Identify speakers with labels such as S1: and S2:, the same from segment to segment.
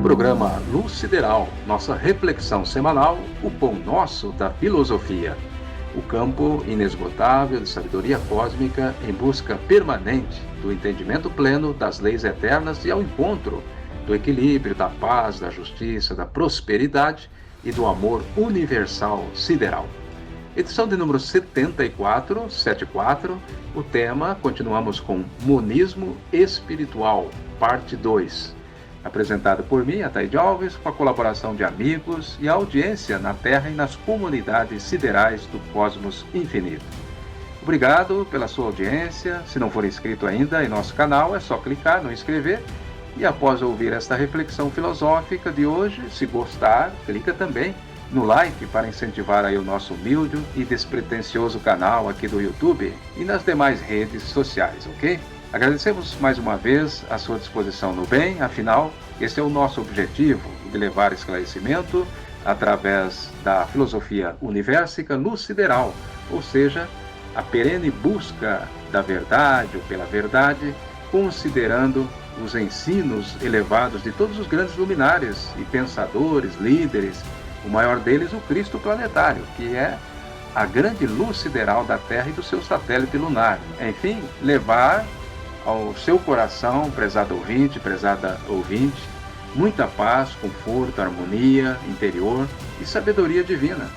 S1: programa Luz Sideral, nossa reflexão semanal, o pão nosso da filosofia. O campo inesgotável de sabedoria cósmica em busca permanente do entendimento pleno das leis eternas e ao encontro do equilíbrio, da paz, da justiça, da prosperidade e do amor universal sideral. Edição de número 74, o tema, continuamos com Monismo Espiritual, parte 2. Apresentado por mim, Ataíde Alves, com a colaboração de amigos e a audiência na Terra e nas comunidades siderais do cosmos infinito. Obrigado pela sua audiência. Se não for inscrito ainda em nosso canal, é só clicar no inscrever. E após ouvir esta reflexão filosófica de hoje, se gostar, clica também no like para incentivar aí o nosso humilde e despretensioso canal aqui do YouTube e nas demais redes sociais, ok? Agradecemos mais uma vez a sua disposição no bem, afinal, esse é o nosso objetivo, de levar esclarecimento através da filosofia universica luz sideral, ou seja, a perene busca da verdade ou pela verdade, considerando os ensinos elevados de todos os grandes luminares e pensadores, líderes, o maior deles o Cristo planetário, que é a grande luz sideral da Terra e do seu satélite lunar. Enfim, levar ao seu coração, prezado ouvinte, prezada ouvinte, muita paz, conforto, harmonia interior e sabedoria divina.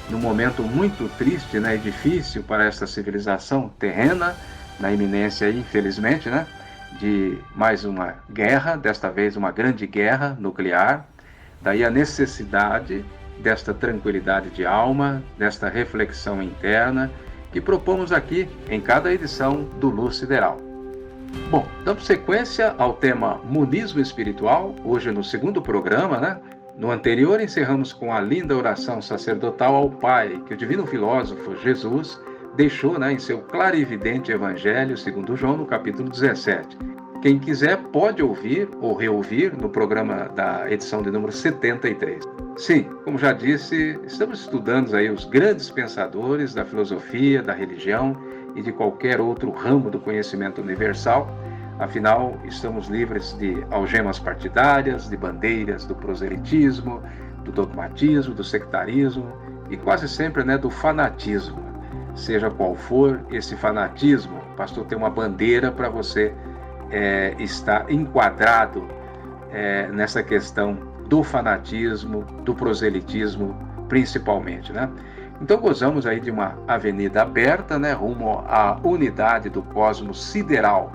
S1: Num momento muito triste, e difícil para esta civilização terrena, na iminência, infelizmente, de mais uma guerra, desta vez uma grande guerra nuclear. Daí a necessidade desta tranquilidade de alma, desta reflexão interna, que propomos aqui em cada edição do Luz Sideral. Bom, dando sequência ao tema Monismo Espiritual, hoje no segundo programa, No anterior encerramos com a linda oração sacerdotal ao Pai, que o divino filósofo Jesus deixou em seu clarividente Evangelho segundo João, no capítulo 17. Quem quiser pode ouvir ou reouvir no programa da edição de número 73. Sim, como já disse, estamos estudando aí os grandes pensadores da filosofia, da religião e de qualquer outro ramo do conhecimento universal. Afinal, estamos livres de algemas partidárias, de bandeiras do proselitismo, do dogmatismo, do sectarismo e quase sempre do fanatismo. Seja qual for esse fanatismo, o pastor tem uma bandeira para você estar enquadrado nessa questão do fanatismo, do proselitismo principalmente, Então gozamos aí de uma avenida aberta, rumo à unidade do cosmos sideral.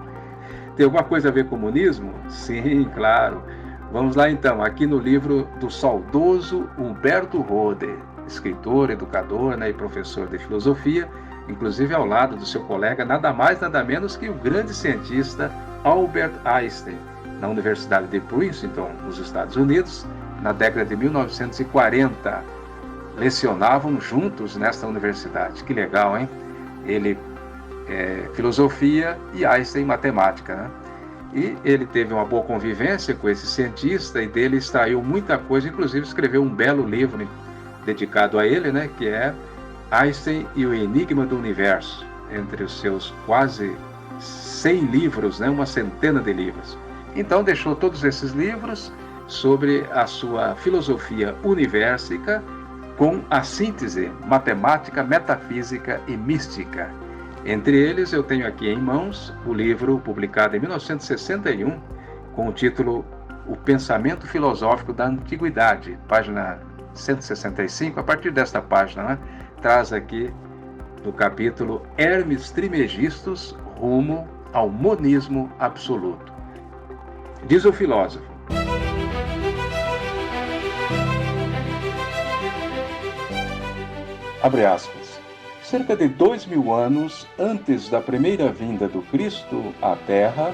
S1: Tem alguma coisa a ver com o comunismo? Sim, claro. Vamos lá então, aqui no livro do saudoso Humberto Rode, escritor, educador e professor de filosofia, inclusive ao lado do seu colega, nada mais, nada menos que o grande cientista Albert Einstein, na Universidade de Princeton, nos Estados Unidos, na década de 1940. Lecionavam juntos nesta universidade. Que legal, hein? Ele filosofia e Einstein matemática, E ele teve uma boa convivência com esse cientista e dele extraiu muita coisa, inclusive escreveu um belo livro dedicado a ele, que é Einstein e o Enigma do Universo, entre os seus quase 100 livros, uma centena de livros. Então deixou todos esses livros sobre a sua filosofia universica com a síntese matemática, metafísica e mística. Entre eles eu tenho aqui em mãos o livro publicado em 1961 com o título O Pensamento Filosófico da Antiguidade, página 165. A partir desta página, traz aqui no capítulo Hermes Trismegistus rumo ao monismo absoluto. Diz o filósofo: abre aspas. Cerca de 2000 anos antes da primeira vinda do Cristo à Terra,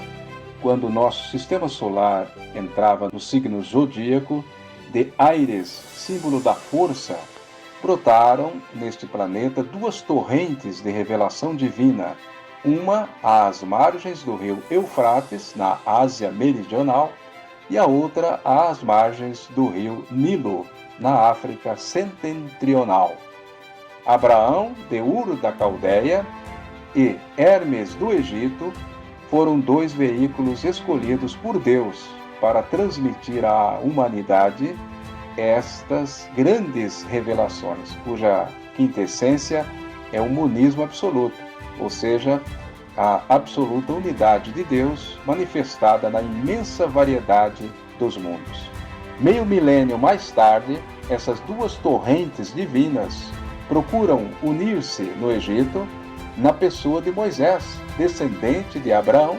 S1: quando nosso sistema solar entrava no signo zodíaco de Áries, símbolo da força, brotaram neste planeta duas torrentes de revelação divina, uma às margens do rio Eufrates, na Ásia Meridional, e a outra às margens do rio Nilo, na África Setentrional. Abraão, de Ur da Caldeia, e Hermes do Egito foram dois veículos escolhidos por Deus para transmitir à humanidade estas grandes revelações, cuja quintessência é o monismo absoluto, ou seja, a absoluta unidade de Deus manifestada na imensa variedade dos mundos. Meio milênio mais tarde, essas duas torrentes divinas procuram unir-se no Egito na pessoa de Moisés, descendente de Abraão,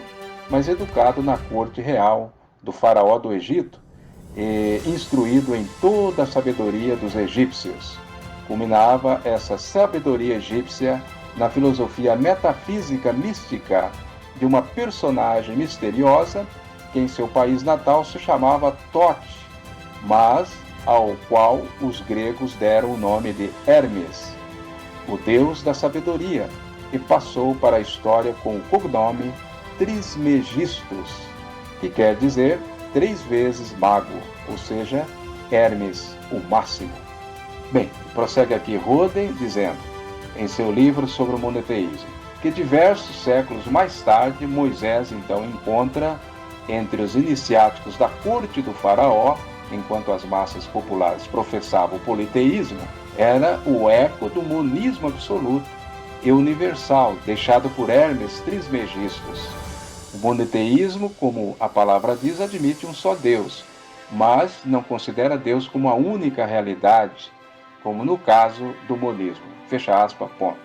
S1: mas educado na corte real do faraó do Egito e instruído em toda a sabedoria dos egípcios. Culminava essa sabedoria egípcia na filosofia metafísica mística de uma personagem misteriosa que em seu país natal se chamava Tote, mas ao qual os gregos deram o nome de Hermes, o deus da sabedoria, e passou para a história com o cognome Trismegistus, que quer dizer 3 vezes mago, ou seja, Hermes, o máximo. Bem, prossegue aqui Roden dizendo, em seu livro sobre o monoteísmo, que diversos séculos mais tarde, Moisés então encontra entre os iniciáticos da corte do faraó, enquanto as massas populares professavam o politeísmo, era o eco do monismo absoluto e universal, deixado por Hermes Trismegistus. O monoteísmo, como a palavra diz, admite um só Deus, mas não considera Deus como a única realidade, como no caso do monismo. Fecha aspas, ponto.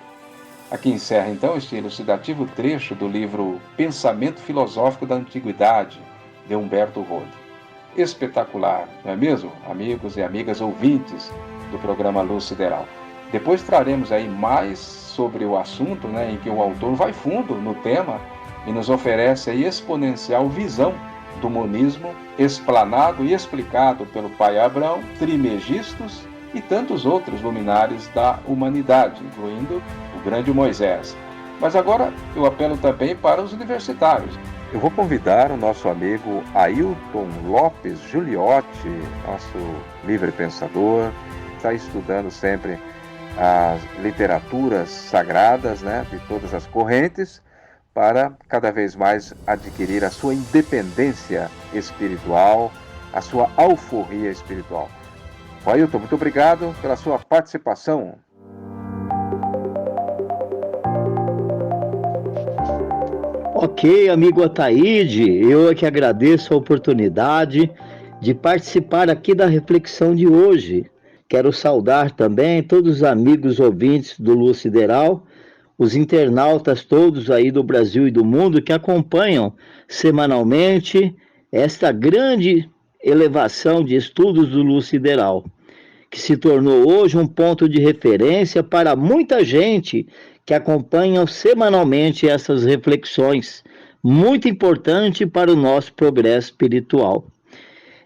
S1: Aqui encerra então este elucidativo trecho do livro Pensamento Filosófico da Antiguidade, de Humberto Rode. Espetacular, não é mesmo, amigos e amigas ouvintes do programa Luz Sideral? Depois traremos aí mais sobre o assunto, em que o autor vai fundo no tema e nos oferece aí exponencial visão do monismo, explanado e explicado pelo pai Abraão, Trismegistus e tantos outros luminares da humanidade, incluindo o grande Moisés. Mas agora eu apelo também para os universitários. Eu vou convidar o nosso amigo Ailton Lopes Giuliotti, nosso livre pensador, que está estudando sempre as literaturas sagradas, de todas as correntes, para cada vez mais adquirir a sua independência espiritual, a sua alforria espiritual. Ailton, muito obrigado pela sua participação.
S2: Ok, amigo Ataíde, eu é que agradeço a oportunidade de participar aqui da reflexão de hoje. Quero saudar também todos os amigos ouvintes do Luz Sideral, os internautas todos aí do Brasil e do mundo que acompanham semanalmente esta grande elevação de estudos do Luz Sideral, que se tornou hoje um ponto de referência para muita gente que acompanha semanalmente essas reflexões, muito importante para o nosso progresso espiritual.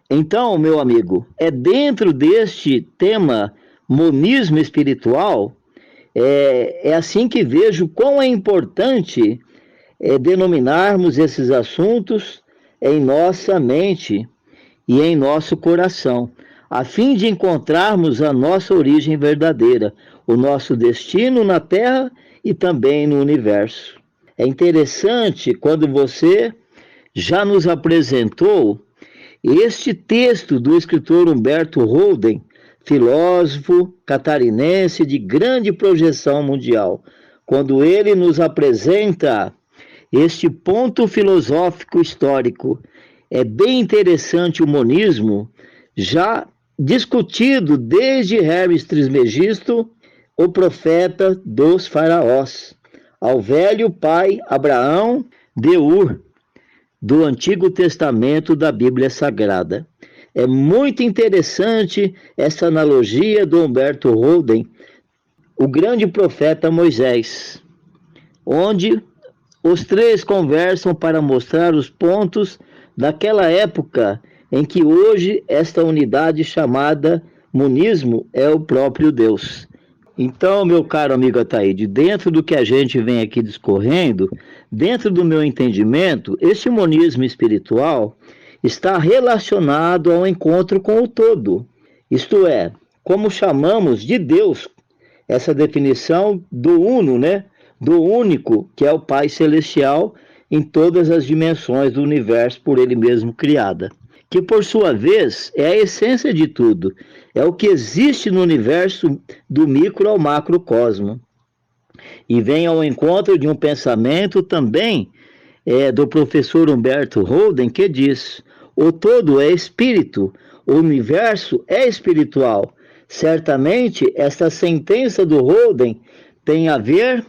S2: Então, meu amigo, é dentro deste tema monismo espiritual, é assim que vejo quão é importante denominarmos esses assuntos em nossa mente e em nosso coração, a fim de encontrarmos a nossa origem verdadeira, o nosso destino na Terra e também no universo. É interessante quando você já nos apresentou este texto do escritor Humberto Rode, filósofo catarinense de grande projeção mundial, quando ele nos apresenta este ponto filosófico histórico. É bem interessante o monismo, já discutido desde Hermes Trismegisto, o profeta dos faraós, ao velho pai Abraão de Ur, do Antigo Testamento da Bíblia Sagrada. É muito interessante essa analogia do Humberto Rode, o grande profeta Moisés, onde os três conversam para mostrar os pontos daquela época em que hoje esta unidade chamada monismo é o próprio Deus. Então, meu caro amigo Ataíde, dentro do que a gente vem aqui discorrendo, dentro do meu entendimento, esse monismo espiritual está relacionado ao encontro com o todo. Isto é, como chamamos de Deus, essa definição do uno, do único, que é o Pai Celestial, em todas as dimensões do universo por ele mesmo criada. que por sua vez é a essência de tudo, é o que existe no universo do micro ao macrocosmo. E vem ao encontro de um pensamento também do professor Humberto Holden, que diz: o todo é espírito, o universo é espiritual. Certamente, esta sentença do Holden tem a ver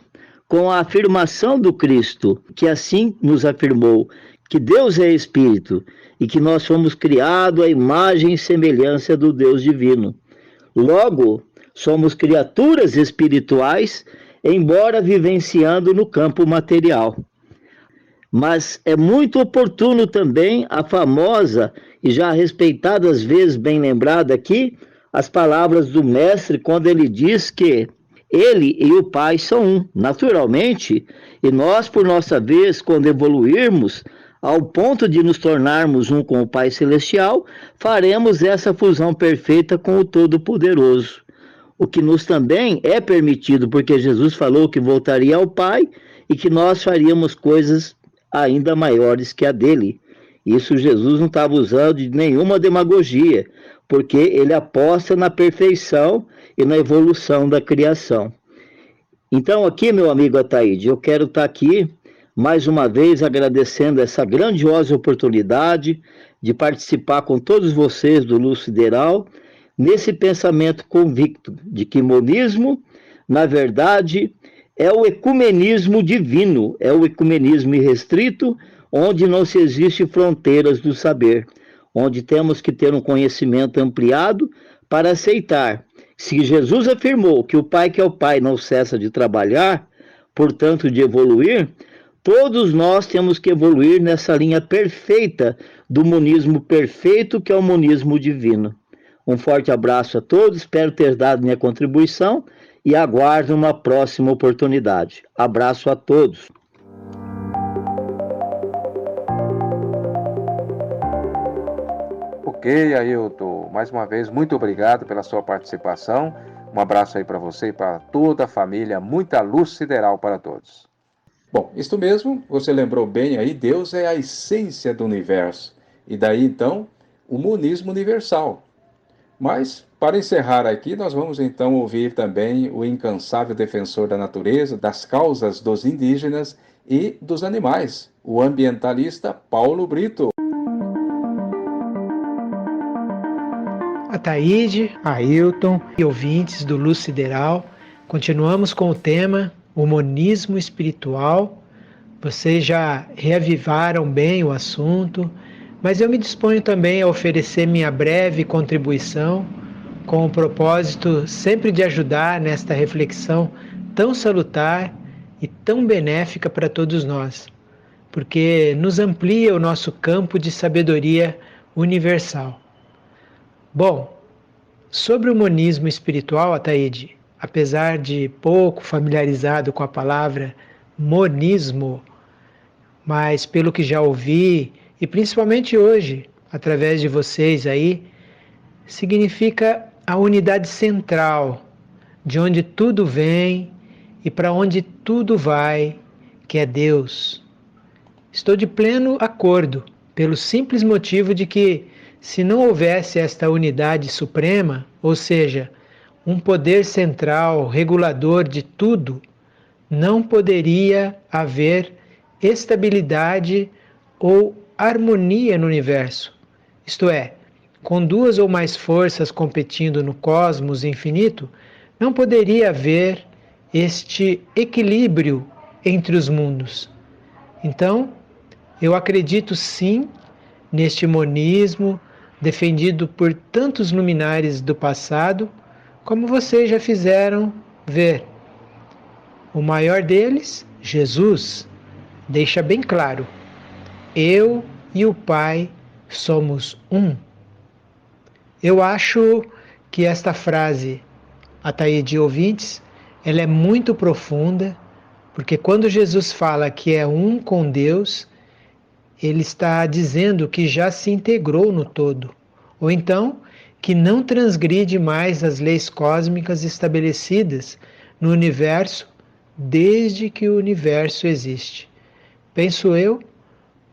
S2: com a afirmação do Cristo, que assim nos afirmou, que Deus é espírito e que nós fomos criados à imagem e semelhança do Deus divino. Logo, somos criaturas espirituais, embora vivenciando no campo material. Mas é muito oportuno também a famosa e já respeitada, às vezes bem lembrada aqui, as palavras do mestre quando ele diz que ele e o Pai são um, naturalmente, e nós, por nossa vez, quando evoluirmos ao ponto de nos tornarmos um com o Pai Celestial, faremos essa fusão perfeita com o Todo-Poderoso. O que nos também é permitido, porque Jesus falou que voltaria ao Pai e que nós faríamos coisas ainda maiores que a dele. Isso Jesus não estava usando de nenhuma demagogia, porque ele aposta na perfeição e na evolução da criação. Então aqui, meu amigo Ataíde, eu quero estar aqui mais uma vez agradecendo essa grandiosa oportunidade de participar com todos vocês do Luz Sideral, nesse pensamento convicto de que monismo, na verdade, é o ecumenismo divino, é o ecumenismo irrestrito, onde não se existe fronteiras do saber, onde temos que ter um conhecimento ampliado para aceitar. Se Jesus afirmou que o Pai que é o Pai não cessa de trabalhar, portanto de evoluir, todos nós temos que evoluir nessa linha perfeita do monismo perfeito, que é o monismo divino. Um forte abraço a todos, espero ter dado minha contribuição e aguardo uma próxima oportunidade. Abraço a todos.
S1: Ok, Ailton, mais uma vez, muito obrigado pela sua participação. Um abraço aí para você e para toda a família. Muita luz sideral para todos. Bom, isto mesmo, você lembrou bem aí, Deus é a essência do universo. E daí, então, o monismo universal. Mas, para encerrar aqui, nós vamos então ouvir também o incansável defensor da natureza, das causas dos indígenas e dos animais, o ambientalista Paulo Brito.
S3: Ataíde, Ailton e ouvintes do Luz Sideral, continuamos com o tema o monismo espiritual. Vocês já reavivaram bem o assunto, mas eu me disponho também a oferecer minha breve contribuição com o propósito sempre de ajudar nesta reflexão tão salutar e tão benéfica para todos nós, porque nos amplia o nosso campo de sabedoria universal. Bom, sobre o monismo espiritual, Ataíde, apesar de pouco familiarizado com a palavra monismo, mas pelo que já ouvi, e principalmente hoje, através de vocês aí, significa a unidade central, de onde tudo vem e para onde tudo vai, que é Deus. Estou de pleno acordo, pelo simples motivo de que, se não houvesse esta unidade suprema, ou seja, um poder central, regulador de tudo, não poderia haver estabilidade ou harmonia no universo. Isto é, com duas ou mais forças competindo no cosmos infinito, não poderia haver este equilíbrio entre os mundos. Então, eu acredito sim neste monismo defendido por tantos luminares do passado, como vocês já fizeram ver. O maior deles, Jesus, deixa bem claro: eu e o Pai somos um. Eu acho que esta frase, Ataíde ouvintes, ela é muito profunda, porque quando Jesus fala que é um com Deus, ele está dizendo que já se integrou no todo, ou então que não transgride mais as leis cósmicas estabelecidas no universo desde que o universo existe. Penso eu,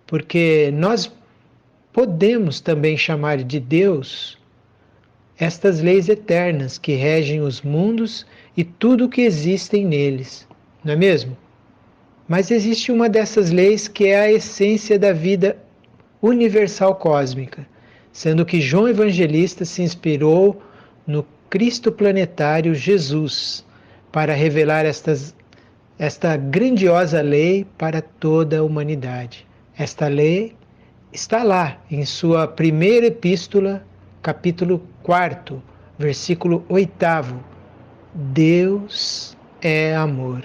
S3: porque nós podemos também chamar de Deus estas leis eternas que regem os mundos e tudo o que existem neles, não é mesmo? Mas existe uma dessas leis que é a essência da vida universal cósmica, sendo que João Evangelista se inspirou no Cristo planetário Jesus para revelar esta grandiosa lei para toda a humanidade. Esta lei está lá em sua primeira epístola, capítulo 4, versículo 8. Deus é amor.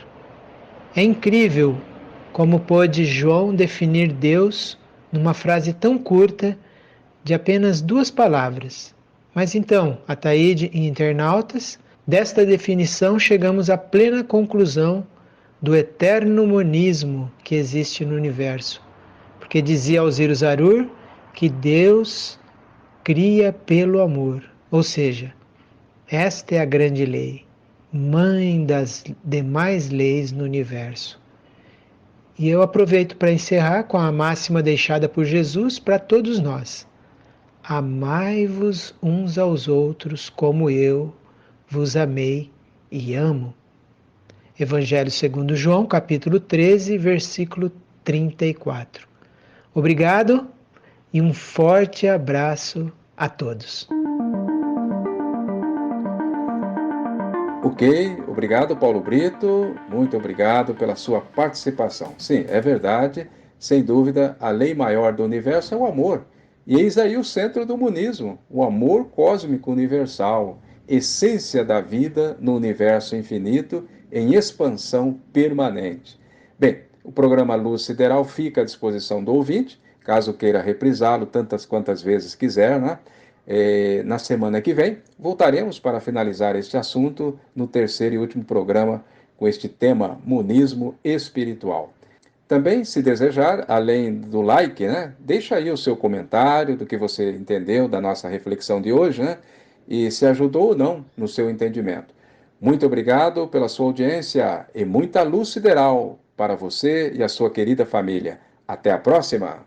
S3: É incrível como pôde João definir Deus numa frase tão curta de apenas 2 palavras. Mas então, Ataíde e internautas, desta definição chegamos à plena conclusão do eterno monismo que existe no universo. Porque dizia Alziro Zarur que Deus cria pelo amor. Ou seja, esta é a grande lei, mãe das demais leis no universo. E eu aproveito para encerrar com a máxima deixada por Jesus para todos nós. Amai-vos uns aos outros como eu vos amei e amo. Evangelho segundo João, capítulo 13, versículo 34. Obrigado e um forte abraço a todos.
S1: Ok, obrigado Paulo Brito, muito obrigado pela sua participação. Sim, é verdade, sem dúvida, a lei maior do universo é o amor. E eis aí o centro do monismo, o amor cósmico universal, essência da vida no universo infinito, em expansão permanente. Bem, o programa Luz Sideral fica à disposição do ouvinte, caso queira reprisá-lo tantas quantas vezes quiser, né? Na semana que vem, voltaremos para finalizar este assunto no terceiro e último programa com este tema monismo espiritual. Também, se desejar, além do like, né, deixa aí o seu comentário do que você entendeu da nossa reflexão de hoje, né, e se ajudou ou não no seu entendimento. Muito obrigado pela sua audiência e muita luz sideral para você e a sua querida família. Até a próxima!